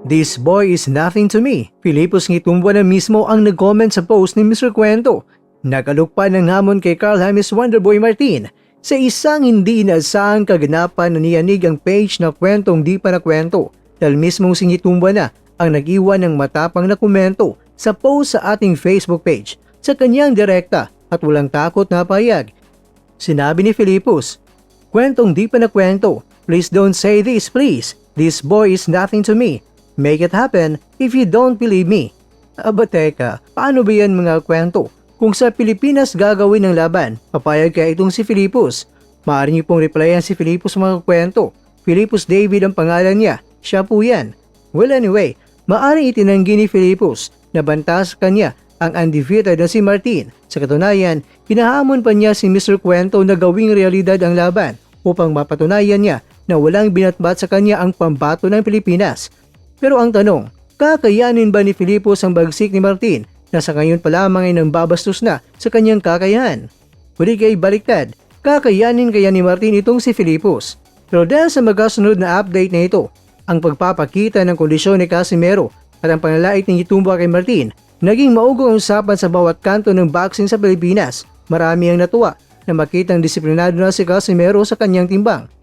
This boy is nothing to me. Filipos Ngitumbo na mismo ang nag-comment sa post ni Mr. Kwento. Nagalok pa ng hamon kay Carl James Wonderboy Martin sa isang hindi inaasahang kaganapan na niyanig ang page na kwentong di pa na kwento dahil mismong si Ngitumbo na ang nag-iwan ng matapang na komento sa post sa ating Facebook page sa kanyang direkta at walang takot na payag. Sinabi ni Filipos, "Kwentong di pa na kwento. Please don't say this, please. This boy is nothing to me. Make it happen if you don't believe me." Aba teka, paano ba yan mga kwento? Kung sa Pilipinas gagawin ng laban, papayag kaya itong si Filipos? Maaari niyo pong replyan si Filipos mga kwento. Filipos David ang pangalan niya, siya po yan. Well anyway, maaari itinanggi ni Filipos na banta sa kanya ang undefeated na si Martin. Sa katunayan, pinahamon pa niya si Mr. Kwento na gawing realidad ang laban upang mapatunayan niya na walang binatbat sa kanya ang pambato ng Pilipinas. Pero ang tanong, kakayanin ba ni Filipos ang bagsik ni Martin na sa ngayon pa lamang ay nambabastos na sa kanyang kakayahan? Huli kay baliktad, kakayanin kaya ni Martin itong si Filipos? Pero dahil sa magkasunod na update na ito, ang pagpapakita ng kondisyon ni Casimero at ang panlalait ni Ngitumbo kay Martin, naging maugong usapan sa bawat kanto ng boxing sa Pilipinas. Marami ang natuwa na makitang disiplinado na si Casimero sa kanyang timbang